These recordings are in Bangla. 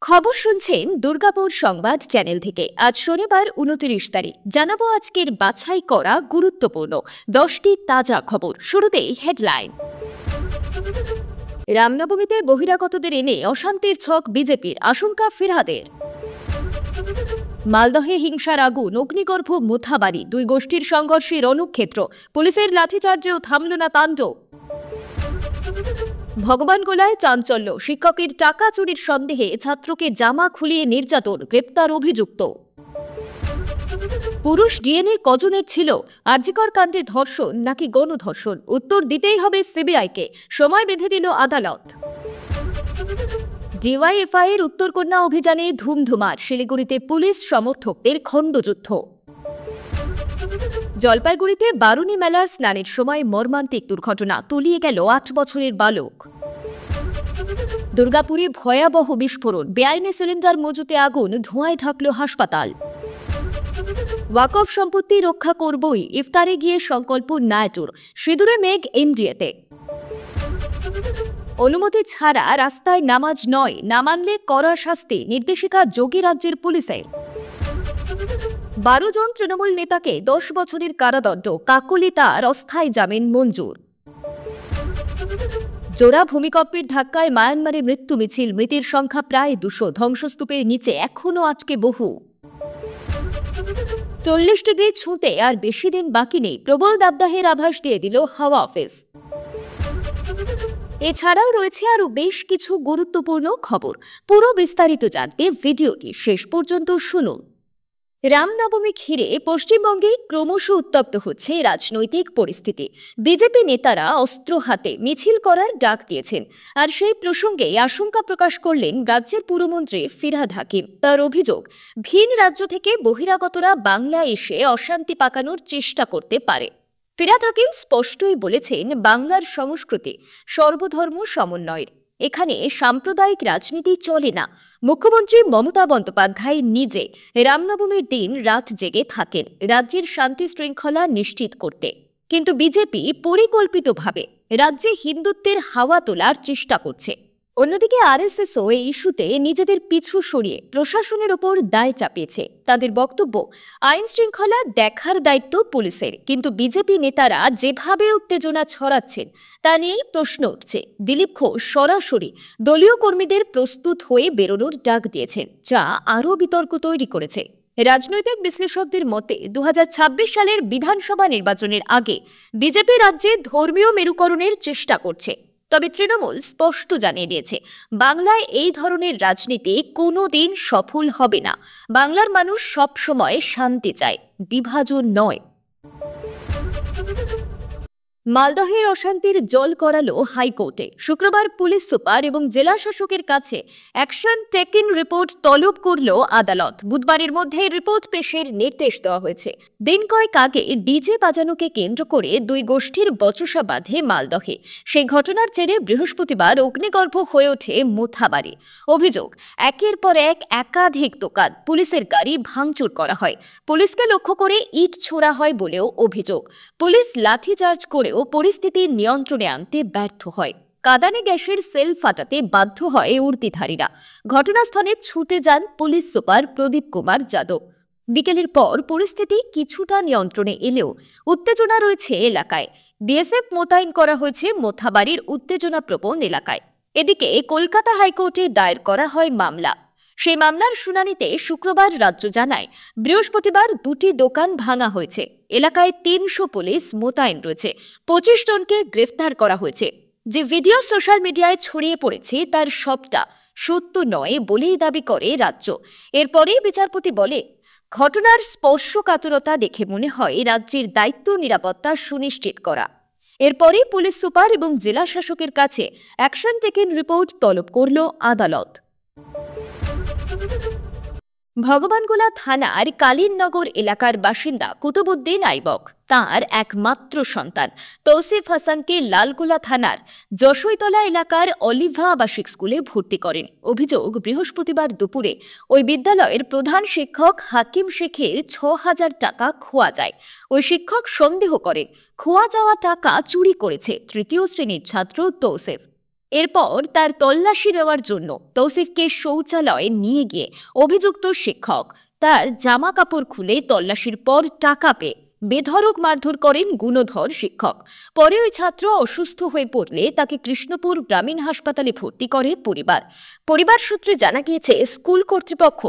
খবর শুনছেন দুর্গাপুর সংবাদ চ্যানেল থেকে। আজ শনিবার 29 তারিখ। জানাবো আজকের বাছাই করা গুরুত্বপূর্ণ 10টি তাজা খবর। শুরুতেই হেডলাইন। রামনবমীতে বহিরাগতদের এনে অশান্তির ছক বিজেপির, আশঙ্কা ফিরহাদের। মালদহে হিংসার আগুন, অগ্নিগর্ভ মোথাবাড়ি, দুই গোষ্ঠীর সংঘর্ষে রণক্ষেত্র, পুলিশের লাঠিচার্জেও থামল না তাণ্ডব। ভগবানগোলায় চাঞ্চল্য, শিক্ষকের টাকা চুরির সন্দেহে ছাত্রকে জামা খুলিয়ে নির্যাতন, গ্রেপ্তার অভিযুক্ত। পুরুষ ডিএনএ কজনের ছিল? আরজিকর কাণ্ডে ধর্ষণ নাকি গণধর্ষণ? উত্তর দিতেই হবে সিবিআইকে, সময় বেঁধে দিল আদালত। ডিওয়াইএফআই এর উত্তরকন্যা অভিযানে ধুমধুমার, শিলিগুড়িতে পুলিশ সমর্থকদের খণ্ডযুদ্ধ। জলপাইগুড়িতে বারুণী মেলার স্নানের সময় মর্মান্তিক দুর্ঘটনা, তলিয়ে গেল 8 বছরের বালক। দুর্গাপুরে ভয়াবহ বিস্ফোরণ, বেআইনি সিলিন্ডার মজুতে আগুন, ধোঁয়ায় ঢাকল হাসপাতাল। ওয়াকফ সম্পত্তি রক্ষা করবই, ইফতারে গিয়ে সংকল্প নায়টুর, সিঁদুরে মেঘ এনডিএতে। অনুমতি ছাড়া রাস্তায় নামাজ নয়, না মানলে কড়া শাস্তি, নির্দেশিকা যোগীরাজ্যের পুলিশের। 12 জন তৃণমূল নেতাকে 10 বছরের কারাদণ্ড, কাকলি তার অস্থায়ী জামিন মঞ্জুর। জোড়া ভূমিকম্পের ধাক্কায় মায়ানমারে মৃত্যু মিছিল, মৃতের সংখ্যা প্রায় 200, ধ্বংসস্তূপের নিচে এখনও আটকে বহু। 40 ডিগ্রি ছুঁতে আর বেশি দিন বাকি নেই, প্রবল দাবদাহের আভাস দিয়ে দিল হাওয়া অফিস। এছাড়াও রয়েছে আরও বেশ কিছু গুরুত্বপূর্ণ খবর। পুরো বিস্তারিত জানতে ভিডিওটি শেষ পর্যন্ত শুনুন। রামনবমী ঘিরে পশ্চিমবঙ্গে ক্রমশ উত্তপ্ত হচ্ছে রাজনৈতিক পরিস্থিতি। বিজেপি নেতারা অস্ত্র হাতে মিছিল করার ডাক দিয়েছেন, আর সেই প্রসঙ্গে আশঙ্কা প্রকাশ করলেন রাজ্যের পুরমন্ত্রী ফিরহাদ হাকিম। তার অভিযোগ, ভিন রাজ্য থেকে বহিরাগতরা বাংলায় এসে অশান্তি পাকানোর চেষ্টা করতে পারে। ফিরহাদ হাকিম স্পষ্টই বলেছেন, বাংলার সংস্কৃতি সর্বধর্ম সমন্বয়ের, এখানে সাম্প্রদায়িক রাজনীতি চলে না। মুখ্যমন্ত্রী মমতা বন্দ্যোপাধ্যায় নিজে রামনবমীর দিন রাত জেগে থাকেন রাজ্যের শান্তি শৃঙ্খলা নিশ্চিত করতে, কিন্তু বিজেপি পরিকল্পিতভাবে রাজ্যে হিন্দুত্বের হাওয়া তোলার চেষ্টা করছে। অন্যদিকে আরএসএসও এই ইস্যুতে নিজেদের পিছু সরিয়ে প্রশাসনের ওপর দায় চাপিয়েছে। তাদের বক্তব্য, আইন শৃঙ্খলা দেখার দায়িত্ব পুলিশের, কিন্তু বিজেপি নেতারা যেভাবে উত্তেজনা ছড়াচ্ছেন তা নিয়েই প্রশ্ন উঠছে। দিলীপ ঘোষ সরাসরি দলীয় কর্মীদের প্রস্তুত হয়ে বেরোনোর ডাক দিয়েছেন, যা আরও বিতর্ক তৈরি করেছে। রাজনৈতিক বিশ্লেষকদের মতে 2026 সালের বিধানসভা নির্বাচনের আগে বিজেপি রাজ্যে ধর্মীয় মেরুকরণের চেষ্টা করছে। তবে তৃণমূল স্পষ্ট জানিয়ে দিয়েছে, বাংলায় এই ধরনের রাজনীতি কোনোদিন সফল হবে না। বাংলার মানুষ সবসময় শান্তি চায়, বিভাজন নয়। মালদহের অশান্তির জল করালো হাইকোর্টে। শুক্রবার পুলিশ সুপার এবং জেলা শাসকের কাছে অ্যাকশন টেকেন রিপোর্ট তলব করল আদালত। বুধবারের মধ্যে রিপোর্ট পেশের নির্দেশ দেওয়া হয়েছে। দিন কয়েক আগে ডিজে বাজানোকে কেন্দ্র করে দুই গোষ্ঠীর বচসা বাঁধে মালদহে। সেই ঘটনার জেরে বৃহস্পতিবার অগ্নিগর্ভ হয়ে ওঠে মোথাবাড়ি। অভিযোগ, একের পর এক একাধিক দোকান, পুলিশের গাড়ি ভাঙচুর করা হয়, পুলিশকে লক্ষ্য করে ইট ছোড়া হয় বলেও অভিযোগ। পুলিশ লাঠিচার্জ করে পরিস্থিতি নিয়ন্ত্রণে আনতে ব্যর্থ হয়। কাঁদানে গ্যাসের সেল ফাটাতে বাধ্য হয় উর্দিধারীরা। ঘটনাস্থলে ছুটে যান পুলিশ সুপার প্রদীপ কুমার যাদব। বিকেলের পর পরিস্থিতি কিছুটা নিয়ন্ত্রণে এলেও উত্তেজনা রয়েছে এলাকায়। বিএসএফ মোতায়েন করা হয়েছে মোথাবাড়ির উত্তেজনাপ্রবণ এলাকায়। এদিকে কলকাতা হাইকোর্টে দায়ের করা হয় মামলা। সেই মামলার শুনানিতে শুক্রবার রাজ্য জানায়, বৃহস্পতিবার 2টি দোকান ভাঙা হয়েছে। এলাকায় 300 পুলিশ মোতায়েন রয়েছে, 25 জনকে গ্রেফতার করা হয়েছে। যে ভিডিও সোশ্যাল মিডিয়ায় ছড়িয়ে পড়েছে তার সবটা সত্য নয় বলেই দাবি করে রাজ্য। এরপরেই বিচারপতি বলে, ঘটনার স্পর্শকাতরতা দেখে মনে হয় রাজ্যের দায়িত্ব নিরাপত্তা সুনিশ্চিত করা। এরপরেই পুলিশ সুপার এবং জেলা শাসকের কাছে অ্যাকশন টেকেন রিপোর্ট তলব করল আদালত। ভগবানগোলা থানার কালীননগর এলাকার বাসিন্দা কুতুবুদ্দিন আইবক তাঁর একমাত্র সন্তান তৌসিফ হাসানকে লালগোলা থানার যশৈতলা এলাকার অলিভা আবাসিক স্কুলে ভর্তি করেন। অভিযোগ, বৃহস্পতিবার দুপুরে ওই বিদ্যালয়ের প্রধান শিক্ষক হাকিম শেখের 6000 টাকা খোয়া যায়। ওই শিক্ষক সন্দেহ করেন খোয়া যাওয়া টাকা চুরি করেছে তৃতীয় শ্রেণীর ছাত্র তৌসিফ। এরপর তার তল্লাশি নেওয়ার জন্য তৌসিফকে শৌচালয়ে নিয়ে গিয়ে অভিযুক্ত শিক্ষক তার জামা কাপড় খুলে তল্লাশির পর টাকা পেয়ে বেধড়ক মারধর করেন গুণধর শিক্ষক। পরে ওই ছাত্র অসুস্থ হয়ে পড়লে তাকে কৃষ্ণপুর গ্রামীণ হাসপাতালে ভর্তি করে পরিবার সূত্রে জানা গিয়েছে, স্কুল কর্তৃপক্ষ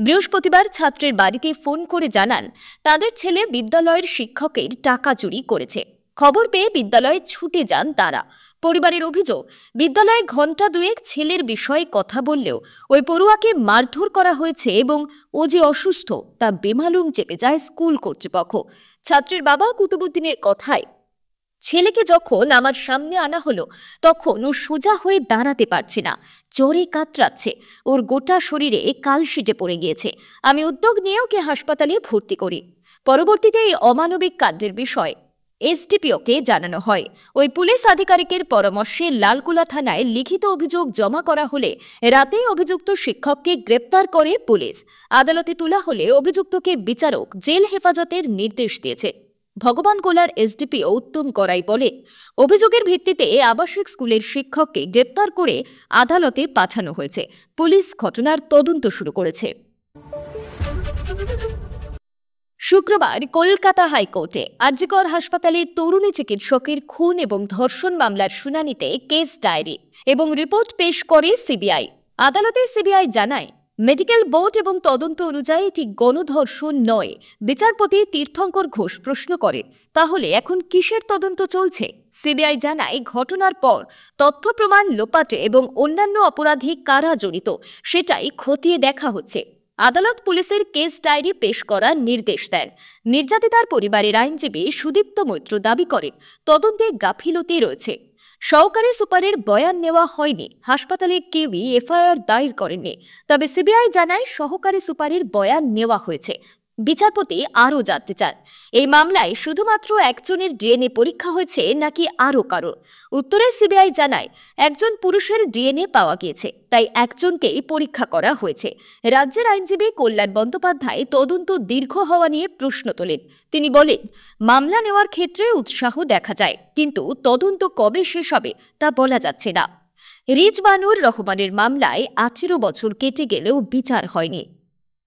বৃহস্পতিবার ছাত্রের বাড়িতে ফোন করে জানান তাদের ছেলে বিদ্যালয়ের শিক্ষকের টাকা চুরি করেছে। খবর পেয়ে বিদ্যালয়ে ছুটে যান তারা। পরিবারের অভিযোগ, বিদ্যালয়ে ঘণ্টা দুয়েক ছেলের বিষয়ে কথা বললেও ওই পড়ুয়াকে মারধর করা হয়েছে এবং ও যে অসুস্থ তা বেমালুম চেপে যায় স্কুল কর্তৃপক্ষ। ছাত্রের বাবা কুতুবুদ্দিনের কথায়, ছেলেকে যখন আমার সামনে আনা হলো তখন ও সোজা হয়ে দাঁড়াতে পারছে না, জ্বরে কাতরাচ্ছে, ওর গোটা শরীরে কালশিটে পড়ে গিয়েছে। আমি উদ্যোগ নিয়ে ওকে হাসপাতালে ভর্তি করি। পরবর্তীতে এই অমানবিক কাণ্ডের বিষয়ে এসডিপিওকে জানানো হয়। ওই পুলিশ আধিকারিকের পরামর্শে লালকুলা থানায় লিখিত অভিযোগ জমা করা হলে রাতে অভিযুক্ত শিক্ষককে গ্রেপ্তার করে পুলিশ। আদালতে তোলা হলে অভিযুক্তকে বিচারক জেল হেফাজতের নির্দেশ দিয়েছে। ভগবান গোলার এসডিপিও উত্তম করাই বলে, অভিযোগের ভিত্তিতে আবাসিক স্কুলের শিক্ষককে গ্রেপ্তার করে আদালতে পাঠানো হয়েছে। পুলিশ ঘটনার তদন্ত শুরু করেছে। শুক্রবার কলকাতা হাইকোর্টে আরজিকর হাসপাতালে তরুণী চিকিৎসকের খুন এবং ধর্ষণ মামলার শুনানিতে কেস ডায়েরি এবং রিপোর্ট পেশ করে সিবিআই। আদালতে সিবিআই জানায়, মেডিকেল বোর্ড এবং তদন্ত অনুযায়ী এটি গণধর্ষণ নয়। বিচারপতি তীর্থঙ্কর ঘোষ প্রশ্ন করে, তাহলে এখন কিসের তদন্ত চলছে? সিবিআই জানায়, ঘটনার পর তথ্য প্রমাণ লোপাটে এবং অন্যান্য অপরাধে কারা জড়িত সেটাই খতিয়ে দেখা হচ্ছে। আদালত পুলিশের কেস ডায়েরি পেশ করার নির্দেশ দেন। নির্যাতিতার পরিবারের আইনজীবী সুদীপ্ত মৈত্র দাবি করেন, তদন্তে গাফিলতি রয়েছে। সহকারী সুপারের বয়ান নেওয়া হয়নি, হাসপাতালে কেউই এফআইআর দায়ের করেননি। তবে সিবিআই জানায় সহকারী সুপারের বয়ান নেওয়া হয়েছে। বিচারপতি আরও জানতে চান, এই মামলায় শুধুমাত্র একজনের ডিএনএ পরীক্ষা হয়েছে নাকি আরও কারোর? উত্তরে সিবিআই জানায়, একজন পুরুষের ডিএনএ পাওয়া গিয়েছে, তাই একজনকেই পরীক্ষা করা হয়েছে। রাজ্যের আইনজীবী কল্যাণ বন্দ্যোপাধ্যায় তদন্ত দীর্ঘ হওয়া নিয়ে প্রশ্ন তোলেন। তিনি বলেন, মামলা নেওয়ার ক্ষেত্রে উৎসাহ দেখা যায়, কিন্তু তদন্ত কবে শেষ হবে তা বলা যাচ্ছে না। রিজওয়ানুর রহমানের মামলায় 18 বছর কেটে গেলেও বিচার হয়নি।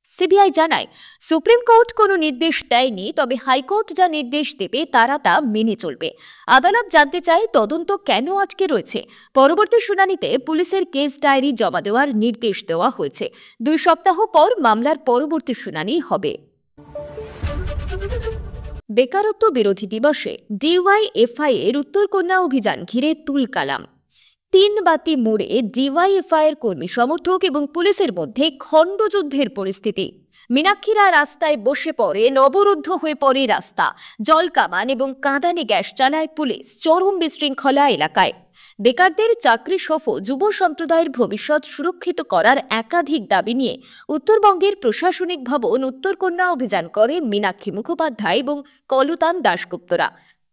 সিবিআই জানায়, সুপ্রিম কোর্ট কোনো নির্দেশ দেয়নি, তবে হাইকোর্ট যা নির্দেশ দেবে তারা তা মেনে চলবে। আদালত জানতে চায়, তদন্ত কেন আটকে রয়েছে। পরবর্তী শুনানিতে পুলিশের কেস ডায়েরি জমা দেওয়ার নির্দেশ দেওয়া হয়েছে। 2 সপ্তাহ পর মামলার পরবর্তী শুনানি হবে। বেকারত্ব বিরোধী দিবসে ডিওয়াইএফআই এর উত্তরকন্যা অভিযান ঘিরে তুলকালাম। 3 বাতি মোড়ে ডিওয়াইএফআই এর কর্মী সমর্থক এবং পুলিশের মধ্যে খণ্ডযুদ্ধের পরিস্থিতি। মীনাক্ষীরা রাস্তায় বসে পড়ে, অবরুদ্ধ হয়ে পড়ে রাস্তা। জলকামান এবং কাঁদানে গ্যাস চালায় পুলিশ। চরম বিশৃঙ্খলা এলাকায়। বেকারদের চাকরি সহ যুব সম্প্রদায়ের ভবিষ্যৎ সুরক্ষিত করার একাধিক দাবি নিয়ে উত্তরবঙ্গের প্রশাসনিক ভবন উত্তরকন্যা অভিযান করে মীনাক্ষী মুখোপাধ্যায় এবং কলতান দাশগুপ্তরা।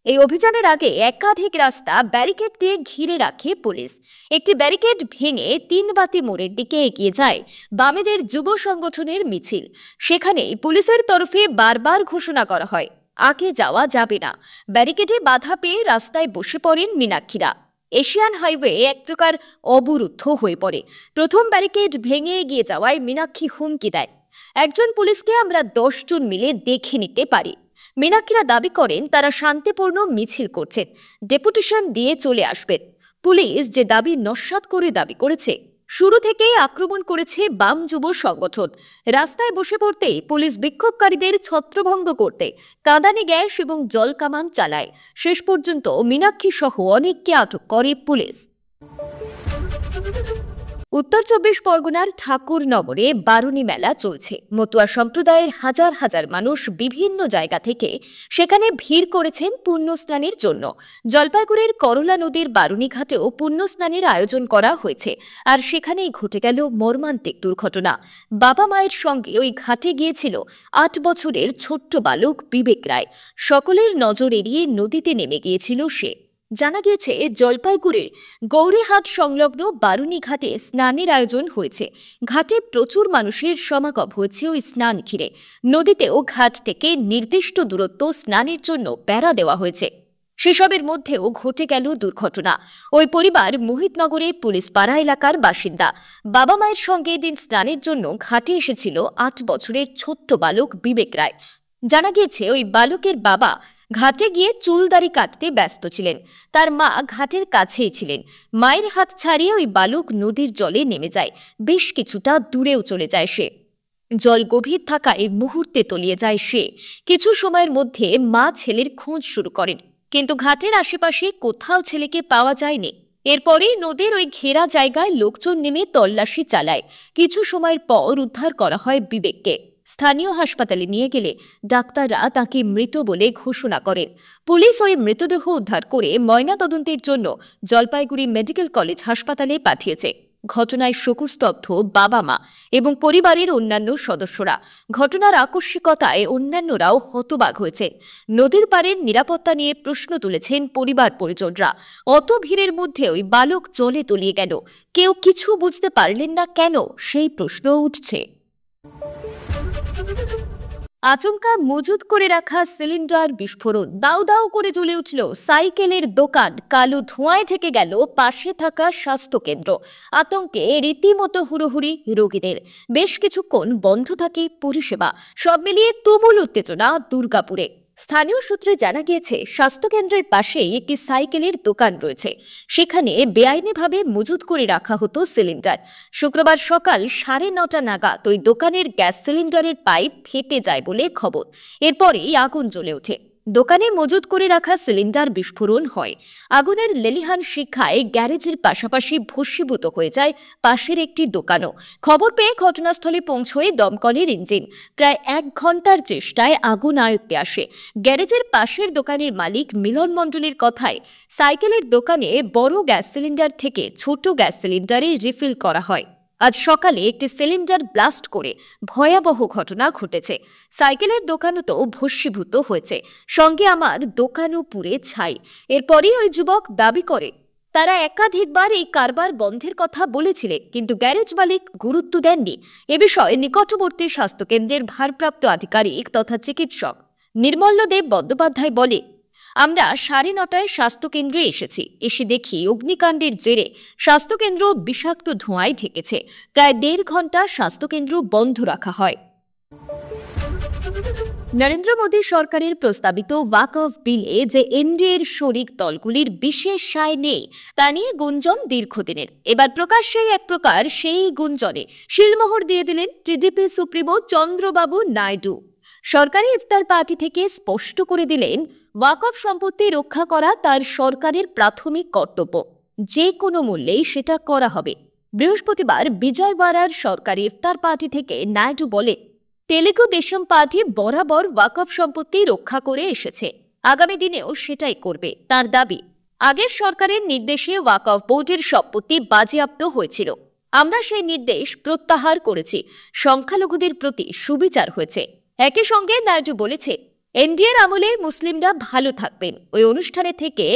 এই অভিযানের আগে একাধিক রাস্তা ব্যারিকেড দিয়ে ঘিরে রাখে পুলিশ। একটি ব্যারিকেড ভেঙে 3 বাতি মোড়ের দিকে এগিয়ে যায় বামেদের যুব সংগঠনের মিছিল। সেখানেই পুলিশের তরফে বারবার ঘোষণা করা হয়, আগে যাওয়া যাবে না। ব্যারিকেডে বাধা পেয়ে রাস্তায় বসে পড়েন মীনাক্ষীরা। এশিয়ান হাইওয়ে এক প্রকার অবরুদ্ধ হয়ে পড়ে। প্রথম ব্যারিকেড ভেঙে এগিয়ে যাওয়ায় মীনাক্ষী হুমকি দেয়, একজন পুলিশকে আমরা 10 জন মিলে দেখে নিতে পারি। মীনাক্ষীরা দাবি করেন তারা শান্তিপূর্ণ মিছিল করছেন, ডেপুটেশন দিয়ে চলে আসবেন। পুলিশ যে দাবি নস্যাৎ করে দাবি করেছে। শুরু থেকেই আক্রমণ করেছে বাম যুব সংগঠন। রাস্তায় বসে পড়তেই পুলিশ বিক্ষোভকারীদের ছত্রভঙ্গ করতে কাঁদানে গ্যাস এবং জলকামান চালায়। শেষ পর্যন্ত মীনাক্ষী সহ অনেককে আটক করে পুলিশ। উত্তর 24 পরগনার ঠাকুরনগরে বারুণী মেলা চলছে। মতুয়া সম্প্রদায়ের হাজার হাজার মানুষ বিভিন্ন জায়গা থেকে সেখানে ভিড় করেছেন পুণ্যস্নানের জন্য। জলপাইগুড়ির করলা নদীর বারুণী ঘাটেও পুণ্যস্নানের আয়োজন করা হয়েছে। আর সেখানেই ঘটে গেল মর্মান্তিক দুর্ঘটনা। বাবা মায়ের সঙ্গে ওই ঘাটে গিয়েছিল 8 বছরের ছোট্ট বালক বিবেক রায়। সকলের নজর এড়িয়ে নদীতে নেমে গিয়েছিল সে। জানা গিয়েছে, জলপাইগুড়ির গৌরীহাট সংলগ্ন বারুণী ঘাটে স্নানের আয়োজন হয়েছে। ঘাটে প্রচুর মানুষের সমাগম হয়েছে ওই স্নান ঘিরে। নদীতেও ঘাট থেকে নির্দিষ্ট দূরত্ব স্নানের জন্য বেড়া দেওয়া হয়েছে। সেসবের মধ্যেও ঘটে গেল দুর্ঘটনা। ওই পরিবার মোহিতনগরে পুলিশ পাড়া এলাকার বাসিন্দা। বাবা মায়ের সঙ্গে এদিন স্নানের জন্য ঘাটে এসেছিল 8 বছরের ছোট্ট বালক বিবেক রায়। জানা গিয়েছে ওই বালকের বাবা ঘাটে গিয়ে চুলদাড়ি কাটতে ব্যস্ত ছিলেন। তার মা ঘাটের কাছেই ছিলেন। মায়ের হাত ছাড়িয়ে ওই বালক নদীর জলে নেমে যায়। বেশ কিছুটা দূরেও চলে যায় সে। জল গভীর থাকায় মুহূর্তে তলিয়ে যায় সে। কিছু সময়ের মধ্যে মা ছেলের খোঁজ শুরু করেন, কিন্তু ঘাটের আশেপাশে কোথাও ছেলেকে পাওয়া যায়নি। এরপরেই নদীর ওই ঘেরা জায়গায় লোকজন নেমে তল্লাশি চালায়। কিছু সময়ের পর উদ্ধার করা হয় বিবেককে। স্থানীয় হাসপাতালে নিয়ে গেলে ডাক্তাররা তাকে মৃত বলে ঘোষণা করেন। পুলিশ ওই মৃতদেহ উদ্ধার করে ময়নাতদন্তের জন্য জলপাইগুড়ি মেডিকেল কলেজ হাসপাতালে পাঠিয়েছে। ঘটনায় শোকস্তব্ধ বাবা মা এবং পরিবারের অন্যান্য সদস্যরা। ঘটনার আকস্মিকতায় অন্যান্যরাও হতবাক হয়েছে। নদীর পাড়ের নিরাপত্তা নিয়ে প্রশ্ন তুলেছেন পরিবার পরিজনরা। অত ভিড়ের মধ্যে ওই বালক জলে তলিয়ে গেল, কেউ কিছু বুঝতে পারলেন না কেন, সেই প্রশ্ন উঠছে। আচমকা মজুত করে রাখা সিলিন্ডার বিস্ফোরণ, দাউ দাউ করে জ্বলে উঠল সাইকেলের দোকান। কালো ধোঁয়ায় ঢেকে গেল পাশে থাকা স্বাস্থ্যকেন্দ্র। আতঙ্কে রীতিমতো হুড়োহুড়ি রোগীদের। বেশ কিছুক্ষণ বন্ধ থাকে পরিষেবা। সব মিলিয়ে তুমুল উত্তেজনা দুর্গাপুরে। স্থানীয় সূত্রে জানা গিয়েছে স্বাস্থ্যকেন্দ্রের পাশেই একটি সাইকেলের দোকান রয়েছে। সেখানে বেআইনিভাবে মজুত করে রাখা হতো সিলিন্ডার। শুক্রবার সকাল 9:30 নাগাদ ওই দোকানের গ্যাস সিলিন্ডারের পাইপ ফেটে যায় বলে খবর। এরপরেই আগুন জ্বলে ওঠে। দোকানে মজুত করে রাখা সিলিন্ডার বিস্ফোরণ হয়। আগুনের লেলিহান শিখায় গ্যারেজের পাশাপাশি ভস্মীভূত হয়ে যায় পাশের একটি দোকানও। খবর পেয়ে ঘটনাস্থলে পৌঁছয় দমকলের ইঞ্জিন। প্রায় 1 ঘন্টার চেষ্টায় আগুন আয়ত্তে আসে। গ্যারেজের পাশের দোকানের মালিক মিলন মণ্ডলের কথায় সাইকেলের দোকানে বড় গ্যাস সিলিন্ডার থেকে ছোট গ্যাস সিলিন্ডারে রিফিল করা হয়। আজ সকালে একটি সিলিন্ডার ব্লাস্ট করে ভয়াবহ ঘটনা ঘটেছে। সাইকেলের দোকানও তো ভস্মীভূত হয়েছে, সঙ্গে আমার দোকানও পুড়ে ছাই। এরপরই ওই যুবক দাবি করে তারা একাধিকবার এই কারবার বন্ধের কথা বলেছিলেন, কিন্তু গ্যারেজ মালিক গুরুত্ব দেননি। এ বিষয়ে নিকটবর্তী স্বাস্থ্যকেন্দ্রের ভারপ্রাপ্ত আধিকারিক তথা চিকিৎসক নির্মল্যদেব বন্দ্যোপাধ্যায় বলে, আমরা 9:30টায় স্বাস্থ্যকেন্দ্রে এসে দেখি অগ্নিকাণ্ডের জেরে স্বাস্থ্যকেন্দ্র বিষাক্ত ধোঁয়ায় ঢেকেছে। প্রায় 1.5 ঘন্টা স্বাস্থ্যকেন্দ্র বন্ধ রাখা হয়। নরেন্দ্র মোদী সরকারের প্রস্তাবিত ওয়াকফ বিলে যে এনডিএর শরিক দলগুলির বিশেষ সায় নেই, তা নিয়ে গুঞ্জন দীর্ঘদিনের। এবার প্রকাশ্যে এক প্রকার সেই গুঞ্জনে শিলমোহর দিয়ে দিলেন টিডিপি সুপ্রিমো চন্দ্রবাবু নাইডু। সরকারি ইফতার পার্টি থেকে স্পষ্ট করে দিলেন ওয়াকফ সম্পত্তি রক্ষা করা তার সরকারের প্রাথমিক কর্তব্য। যে কোনো মূল্যেই সেটা করা হবে। বৃহস্পতিবার বিজয়ওয়াড়ার সরকারি ইফতার পার্টি থেকে নাইডু বলে, তেলেগু দেশম পার্টি বরাবর ওয়াকফ সম্পত্তি রক্ষা করে এসেছে, আগামী দিনেও সেটাই করবে। তার দাবি, আগের সরকারের নির্দেশে ওয়াকফ বোর্ডের সম্পত্তি বাজেয়াপ্ত হয়েছিল। আমরা সেই নির্দেশ প্রত্যাহার করেছি। সংখ্যালঘুদের প্রতি সুবিচার হয়েছে। একই সঙ্গে নাইডু বলেছে, এনডিএর আমলে মুসলিমরা ভালো থাকবেন। ওই অনুষ্ঠানে থেকে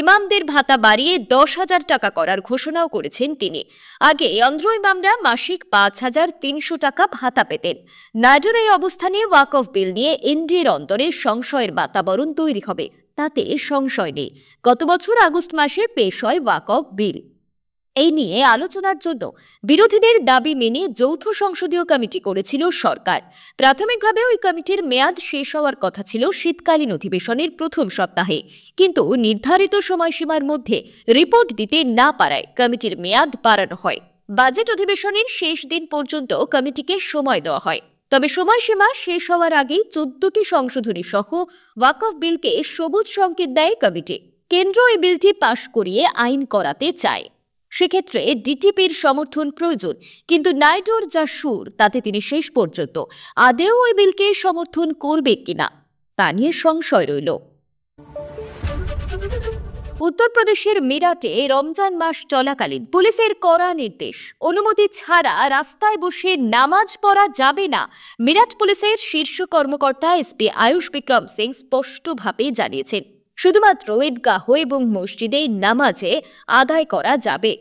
ইমামদের ভাতা বাড়িয়ে 10,000 টাকা করার ঘোষণাও করেছেন তিনি। আগে অন্ধ্র ইমামরা মাসিক 5,300 টাকা ভাতা পেতেন। নাইডুর এই অবস্থানে ওয়াকফ বিল নিয়ে এনডিএর অন্তরে সংশয়ের বাতাবরণ তৈরি হবে, তাতে সংশয় নেই। গত বছর আগস্ট মাসে পেশ হয় ওয়াকফ বিল। এই নিয়ে আলোচনার জন্য বিরোধীদের দাবি মেনে যৌথ সংসদীয় কমিটি করেছিল সরকার। প্রাথমিকভাবে ওই কমিটির মেয়াদ শেষ হওয়ার কথা ছিল শীতকালীন অধিবেশনের প্রথম সপ্তাহে, কিন্তু নির্ধারিত সময়সীমার মধ্যে রিপোর্ট দিতে না পারায় কমিটির মেয়াদ বাড়ানো হয়। বাজেট অধিবেশনের শেষ দিন পর্যন্ত কমিটিকে সময় দেওয়া হয়। তবে সময়সীমা শেষ হওয়ার আগেই 14টি সংশোধনী সহ ওয়াকফ বিলকে সবুজ সংকেত দেয় কমিটি। কেন্দ্র এই বিলটি পাশ করিয়ে আইন করাতে চায়। সেক্ষেত্রে ডিটিপির সমর্থন প্রয়োজন, কিন্তু নাইডুর যা সুর তাতে তিনি শেষ পর্যন্ত আদেও ওই বিলকে সমর্থন করবে কিনা তা নিয়ে সংশয় রইল। উত্তরপ্রদেশের মিরাটে রমজান মাস চলাকালীন পুলিশের কড়া নির্দেশ, অনুমতি ছাড়া রাস্তায় বসে নামাজ পড়া যাবে না। মিরাট পুলিশের শীর্ষ কর্মকর্তা এসপি আয়ুষ বিক্রম সিং স্পষ্টভাবে জানিয়েছেন, শুধুমাত্র ঈদগাহ এবং মসজিদে নামাজে আদায় করা যাবে।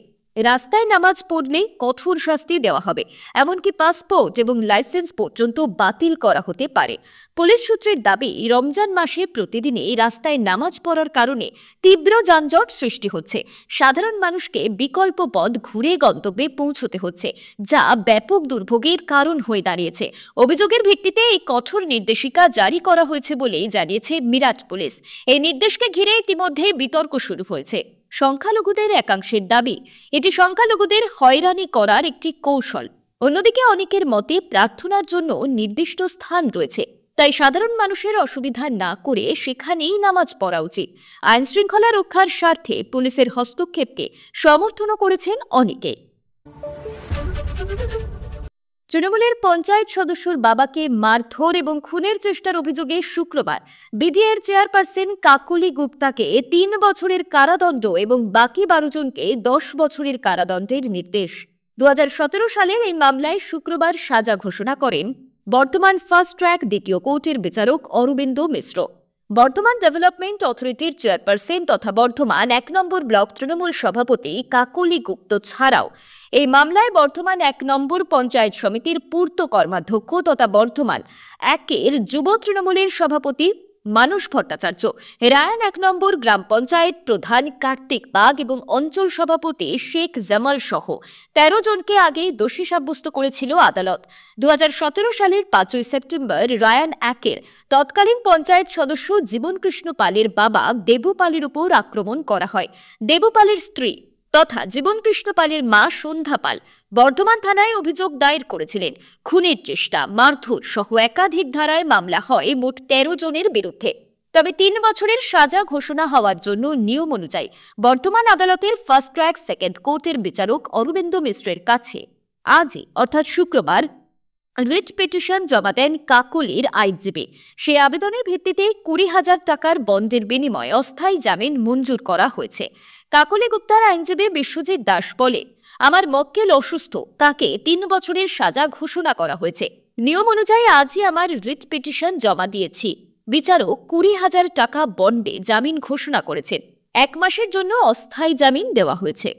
রাস্তায় নামাজ পড়লে কঠোর শাস্তি দেওয়া হবে, এমনকি পাসপোর্ট এবং লাইসেন্স পর্যন্ত বাতিল করা হতে পারে। পুলিশ সূত্রের দাবি, রমজান মাসে প্রতিদিনই রাস্তায় নামাজ পড়ার কারণে তীব্র যানজট সৃষ্টি হচ্ছে। সাধারণ মানুষকে বিকল্প পথ ঘুরে গন্তব্যে পৌঁছতে হচ্ছে, যা ব্যাপক দুর্ভোগের কারণ হয়ে দাঁড়িয়েছে। অভিযোগের ভিত্তিতে এই কঠোর নির্দেশিকা জারি করা হয়েছে বলেই জানিয়েছে মিরাট পুলিশ। এই নির্দেশকে ঘিরে ইতিমধ্যে বিতর্ক শুরু হয়েছে। সংখ্যালঘুদের একাংশের দাবি, এটি সংখ্যালঘুদের হয়রানি করার একটি কৌশল। অন্যদিকে অনেকের মতে প্রার্থনার জন্য নির্দিষ্ট স্থান রয়েছে, তাই সাধারণ মানুষের অসুবিধা না করে সেখানেই নামাজ পড়া উচিত। আইন শৃঙ্খলা রক্ষার স্বার্থে পুলিশের হস্তক্ষেপকে সমর্থনও করেছেন অনেকে। তৃণমূলের পঞ্চায়েত সদস্যর বাবাকে মারধর এবং খুনের চেষ্টার অভিযোগে শুক্রবার বিডিএর চেয়ারপারসন কাকলি গুপ্তাকে ৩ বছরের কারাদণ্ড এবং বাকি ১২ জনকে ১০ বছরের কারাদণ্ডের নির্দেশ। ২০১৭ সালের এই মামলায় শুক্রবার সাজা ঘোষণা করেন বর্তমান ফার্স্ট ট্র্যাক দ্বিতীয় কোর্টের বিচারক অরবিন্দ মিশ্র। বর্ধমান ডেভেলপমেন্ট অথরিটির চেয়ারপারসন তথা বর্ধমান ১ নম্বর ব্লক তৃণমূল সভাপতি কাকলি গুপ্ত ছাড়াও এই মামলায় বর্ধমান ১ নম্বর পঞ্চায়েত সমিতির পূর্ত কর্মাধ্যক্ষ তথা বর্ধমান ১-এর যুব তৃণমূলের সভাপতি মানস ভট্টাচার্য, রায়ান ১ নম্বর গ্রাম পঞ্চায়েত প্রধান কার্তিক বাগ এবং অঞ্চল সভাপতি শেখ জামাল সহ ১৩ জনকে আগেই দোষী সাব্যস্ত করেছিল আদালত। ২০১৭ সালের ৫ই সেপ্টেম্বর রায়ান ১-এর তৎকালীন পঞ্চায়েত সদস্য জীবনকৃষ্ণ পালের বাবা দেবু পালের উপর আক্রমণ করা হয়। দেবু পালের স্ত্রী তথা জীবনকৃষ্ণ পালের মা সন্ধ্যা পাল বর্ধমান থানায় অভিযোগ দায়ের করেছিলেন। খুনের চেষ্টা, মারধর সহ একাধিক ধারায় মামলা হয় মোট ১৩ জনের বিরুদ্ধে। তবে ৩ বছরের সাজা ঘোষণা হওয়ার জন্য নিয়ম অনুযায়ী বর্ধমান আদালতের ফার্স্ট ট্র্যাক সেকেন্ড কোর্টের বিচারক অরবিন্দ মিশ্রের কাছে আজই অর্থাৎ শুক্রবার রিট পিটিশন জমা দেন কাকলির আইনজীবী। সে আবেদনের ভিত্তিতে ২০,০০০ টাকার বন্ডের বিনিময়ে অস্থায়ী জামিন মঞ্জুর করা হয়েছে। কাকলি গুপ্তার আইনজীবী বিশ্বজিৎ দাস বলে, আমার মক্কেল অসুস্থ, তাকে ৩ বছরের সাজা ঘোষণা করা হয়েছে। নিয়ম অনুযায়ী আজই আমার রিট পিটিশন জমা দিয়েছি। বিচারক ২০,০০০ টাকা বন্ডে জামিন ঘোষণা করেছেন। ১ মাসের জন্য অস্থায়ী জামিন দেওয়া হয়েছে।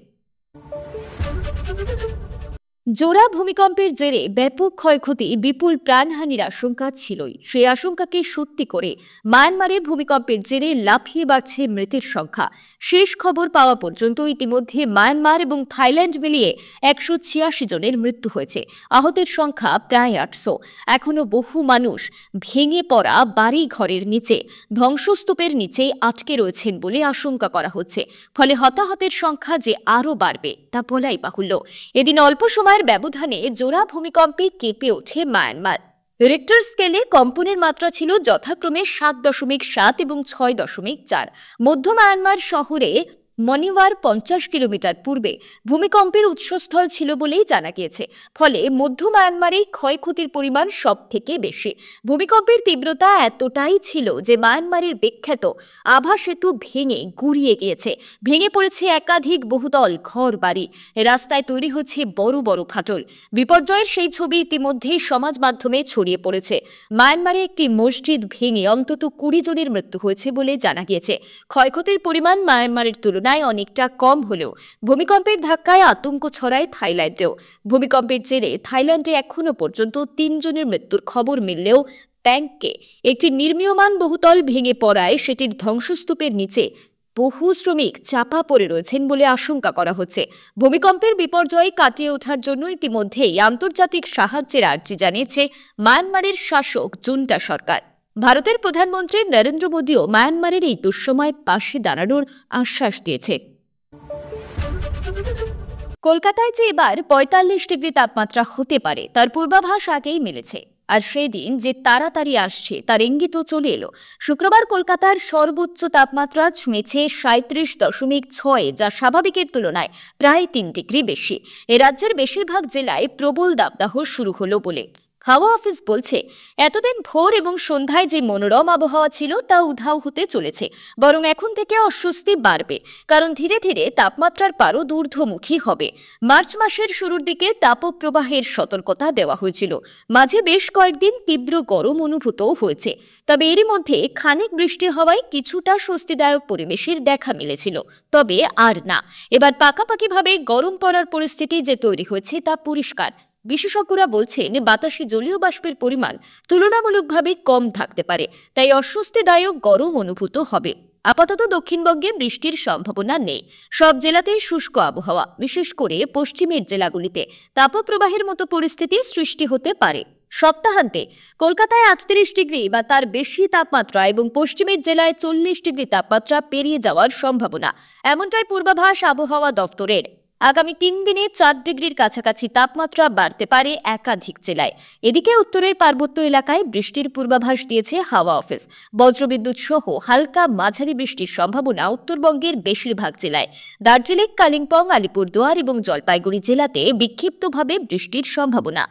জোড়া ভূমিকম্পের জেরে ব্যাপক ক্ষয়ক্ষতি, বিপুল প্রাণহানির আশঙ্কা ছিলই। সেই আশঙ্কাকে সত্যি করে মায়ানমারে ভূমিকম্পের জেরে লাফিয়ে বাড়ছে মৃতের সংখ্যা। শেষ খবর পাওয়া পর্যন্ত ইতিমধ্যে মায়ানমার এবং থাইল্যান্ড মিলিয়ে ১৮৬ জনের মৃত্যু হয়েছে। আহতের সংখ্যা প্রায় ৮০০। এখনো বহু মানুষ ভেঙে পড়া বাড়ি ঘরের নিচে, ধ্বংসস্তূপের নিচে আটকে রয়েছেন বলে আশঙ্কা করা হচ্ছে। ফলে হতাহতের সংখ্যা যে আরও বাড়বে তা বলাই বাহুল্য। এদিন অল্প সময় ব্যবধানে জোড়া ভূমিকম্পে কেঁপে ওঠে মায়ানমার। রিক্টার স্কেলে কম্পনের মাত্রা ছিল যথাক্রমে ৭.৭ এবং ৬.৪। মধ্য মায়ানমার শহরে মনিওয়ার ৫০ কিলোমিটার পূর্বে ভূমিকম্পের উৎসস্থল ছিল বলেই জানা গিয়েছে। ফলে মধ্য মায়ানমারে ক্ষয়ক্ষতির পরিমাণ সব থেকে বেশি। ভূমিকম্পের তীব্রতা এতটাই ছিল যে মায়ানমারের বিখ্যাত আভা সেতু ভেঙে গুড়িয়ে গিয়েছে। ভেঙে পড়েছে একাধিক বহুতল ঘর বাড়ি, রাস্তায় তৈরি হচ্ছে বড় বড় ফাটল। বিপর্যয়ের সেই ছবি ইতিমধ্যেই সমাজ মাধ্যমে ছড়িয়ে পড়েছে। মায়ানমারে একটি মসজিদ ভেঙে অন্তত ২০ জনের মৃত্যু হয়েছে বলে জানা গিয়েছে। ক্ষয়ক্ষতির পরিমাণ মায়ানমারের তুলনায় অনেকটা কম হলেও ভূমিকম্পের ধাক্কায় আতঙ্ক ছড়ায় থাইল্যান্ডেও। ভূমিকম্পের জেরে থাইল্যান্ডে এখনো পর্যন্ত ৩ জনের মৃত্যুর খবর মিললেও ব্যাংকে একটি নির্মীয়মান বহুতল ভেঙে পড়ায় সেটির ধ্বংসস্তূপের নিচে বহু শ্রমিক চাপা পড়ে রয়েছেন বলে আশঙ্কা করা হচ্ছে। ভূমিকম্পের বিপর্যয় কাটিয়ে ওঠার জন্য ইতিমধ্যেই আন্তর্জাতিক সাহায্যের আর্জি জানিয়েছে মায়ানমারের শাসক জুন্টা সরকার। ভারতের প্রধানমন্ত্রী নরেন্দ্র মোদীও মায়ানমারের এই দুঃসময় পাশে দাঁড়ানোর আশ্বাস দিয়েছে। কলকাতায় যে এবার ৪৫ ডিগ্রি তাপমাত্রা হতে পারে তার পূর্বাভাস আগেই মিলেছে। আর সেই দিন যে তাড়াতাড়ি আসছে তার ইঙ্গিতও চলে এলো। শুক্রবার কলকাতার সর্বোচ্চ তাপমাত্রা ছুঁয়েছে ৩৭.৬, যা স্বাভাবিকের তুলনায় প্রায় ৩ ডিগ্রি বেশি। এ রাজ্যের বেশিরভাগ জেলায় প্রবল দাবদাহ শুরু হলো বলে হাওয়া অফিস বলছে, এতদিন ভোর এবং সন্ধ্যায় যে মনোরম আবহাওয়া ছিল তা উধাও হতে চলেছে, বরং এখন থেকে অস্বস্তি বাড়বে, কারণ ধীরে ধীরে তাপমাত্রার পারও ঊর্ধ্বমুখী হবে। মার্চ মাসের শুরুর দিকে তাপপ্রবাহের সতর্কতা দেওয়া হয়েছিল, মাঝে বেশ কয়েকদিন তীব্র গরম অনুভূতও হয়েছে। তবে এরই মধ্যে খানিক বৃষ্টি হওয়ায় কিছুটা স্বস্তিদায়ক পরিবেশের দেখা মিলেছিল, তবে আর না। এবার পাকাপাকিভাবে গরম পড়ার পরিস্থিতি যে তৈরি হয়েছে তা পরিষ্কার। বিশেষজ্ঞরা বলছেন, বাতাসে জলীয় বাষ্পের পরিমাণ তুলনামূলকভাবে কম থাকতে পারে, তাই অস্বস্তিদায়ক গরম অনুভূত হবে। আপাতত দক্ষিণবঙ্গে বৃষ্টির সম্ভাবনা নেই। সব জেলাতেই শুষ্ক আবহাওয়া, বিশেষ করে পশ্চিমের জেলাগুলিতে তাপপ্রবাহের মতো পরিস্থিতি সৃষ্টি হতে পারে। সপ্তাহান্তে কলকাতায় 38 ডিগ্রি বা তার বেশি তাপমাত্রা এবং পশ্চিমের জেলায় 40 ডিগ্রি তাপমাত্রা পেরিয়ে যাওয়ার সম্ভাবনা, এমনটাই পূর্বাভাস আবহাওয়া দফতরের। আগামী 3 দিনে 4 ডিগ্রির কাছাকাছি তাপমাত্রা বাড়তে পারে একাধিক জেলায়। এদিকে উত্তরের পার্বত্য এলাকায় বৃষ্টির পূর্বাভাস দিয়েছে হাওয়া অফিস। বজ্রবিদ্যুৎ সহ হালকা মাঝারি বৃষ্টির সম্ভাবনা উত্তরবঙ্গের বেশিরভাগ জেলায়। দার্জিলিং, কালিম্পং, আলিপুরদুয়ার এবং জলপাইগুড়ি জেলাতে বিক্ষিপ্তভাবে বৃষ্টির সম্ভাবনা।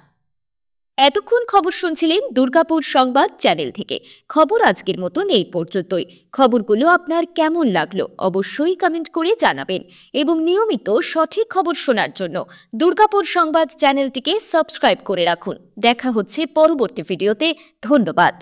এতক্ষণ খবর শুনছিলেন দুর্গাপুর সংবাদ চ্যানেল থেকে। খবর আজকের মতন এই পর্যন্তই। খবরগুলো আপনার কেমন লাগলো অবশ্যই কমেন্ট করে জানাবেন, এবং নিয়মিত সঠিক খবর শোনার জন্য দুর্গাপুর সংবাদ চ্যানেলটিকে সাবস্ক্রাইব করে রাখুন। দেখা হচ্ছে পরবর্তী ভিডিওতে। ধন্যবাদ।